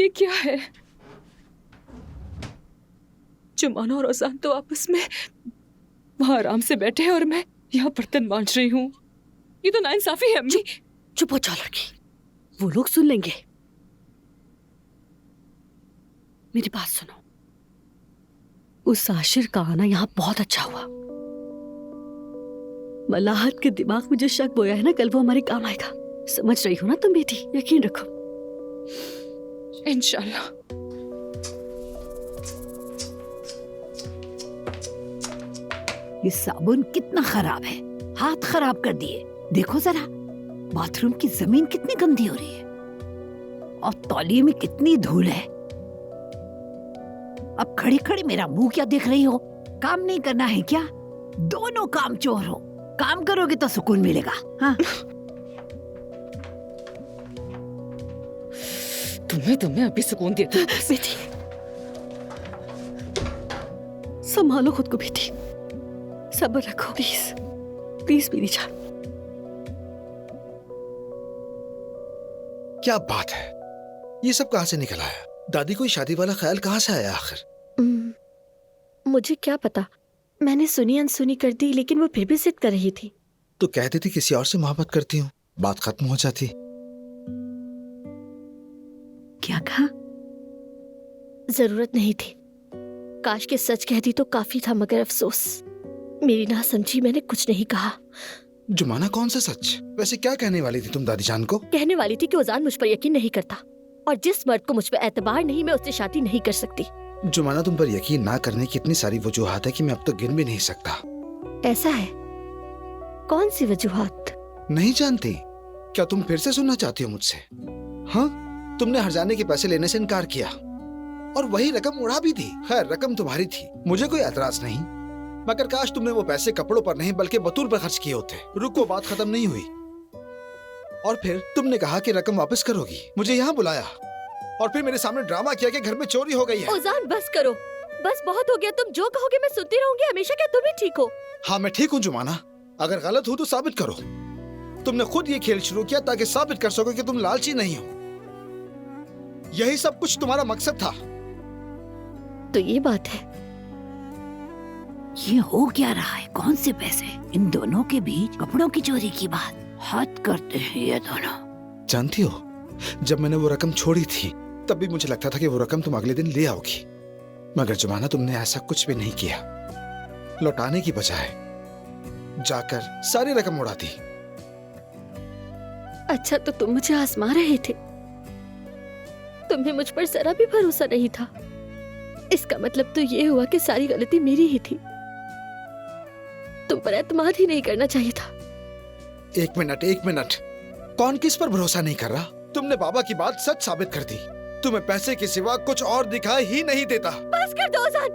ये क्या है? जुमाना और अजान तो आपस में वहां आराम से बैठे हैं और मैं यहाँ बर्तन मांज रही हूँ। ये तो नाइंसाफी है अम्मी। चुप हो जाओ लड़की, वो लोग सुन लेंगे। मेरी बात सुनो, उस आशिर का आना यहाँ बहुत अच्छा हुआ। मलाहत के दिमाग में जो शक बोया है ना, कल वो हमारे काम आएगा। समझ रही हो ना तुम बेटी? यकीन रखो। इंशाल्लाह। ये साबुन कितना खराब है, हाथ खराब कर दिए। देखो जरा, बाथरूम की जमीन कितनी गंदी हो रही है और तौलिए में कितनी धूल है। अब खड़ी खड़ी मेरा मुंह क्या देख रही हो? काम नहीं करना है क्या? दोनों काम चोर हो। काम करोगे तो सुकून मिलेगा। हाँ? तुम्हें अभी सुकून देती हूँ। बेटी संभालो खुद को बेटी, सब्र रखो प्लीज। प्लीज मेरी जान। क्या बात है, ये सब कहां से निकल आया? दादी को शादी वाला ख्याल कहां से आया आखिर? मुझे क्या पता, मैंने सुनी अनसुनी कर दी, लेकिन वो फिर भी जिद कर रही थी। तो कहती थी किसी और से मोहब्बत करती हूँ, बात खत्म हो जाती। क्या कहा? जरूरत नहीं थी। काश के सच कहती तो काफी था, मगर अफसोस मेरी ना समझी, मैंने कुछ नहीं कहा। जुमाना कौन सा सच? वैसे क्या कहने वाली थी तुम दादी जान को? कहने वाली थी कि उजान मुझ पर यकीन नहीं करता और जिस मर्द को मुझ पर एतबार नहीं, मैं उससे शादी नहीं कर सकती। जुमाना, तुम पर यकीन ना करने की इतनी सारी वजूहात है कि मैं अब तक गिन भी नहीं सकता। ऐसा है? कौन सी वजूहात? नहीं जानती? क्या तुम फिर से सुनना चाहती हो मुझसे? हाँ, तुमने हरजाने के पैसे लेने से इनकार किया और वही रकम उड़ा भी दी। खैर, रकम तुम्हारी थी, मुझे कोई एतराज नहीं, मगर काश तुमने वो पैसे कपड़ों पर नहीं बल्कि बतूल पर खर्च किए होते। रुको, बात खत्म नहीं हुई। और फिर तुमने कहा कि रकम वापस करोगी, मुझे यहाँ बुलाया और फिर मेरे सामने ड्रामा किया कि घर में चोरी हो गई है। उजान बस करो, बस बहुत हो गया। तुम जो कहोगे मैं सुनती रहूंगी हमेशा। क्या तुम ही ठीक हो? हाँ, मैं ठीक हूँ जुमाना। अगर गलत हूँ तो साबित करो। तुमने खुद ये खेल शुरू किया ताकि साबित कर सको कि तुम लालची नहीं हो। यही सब कुछ तुम्हारा मकसद था। तो ये बात है। ये हो क्या रहा है? कौन से पैसे? इन दोनों के बीच कपड़ों की चोरी की बात। हद करते हैं ये दोनों। जानती हो, जब मैंने वो रकम छोड़ी थी तब भी मुझे लगता था कि वो रकम तुम अगले दिन ले आओगी, मगर जुमाना तुमने ऐसा कुछ भी नहीं किया। लौटाने की बजाय जाकर सारी रकम उड़ा दी। अच्छा, तो तुम मुझे आजमा रहे थे? तुम्हें मुझ पर जरा भी भरोसा नहीं था। इसका मतलब तो ये हुआ कि सारी गलती मेरी ही थी। तुम पर एतमाद ही नहीं करना चाहिए था। एक मिनट, कौन किस पर भरोसा नहीं कर रहा? तुमने बाबा की बात सच साबित कर दी। तुम्हें पैसे के सिवा कुछ और दिखाई ही नहीं देता। बस कर दो उजान।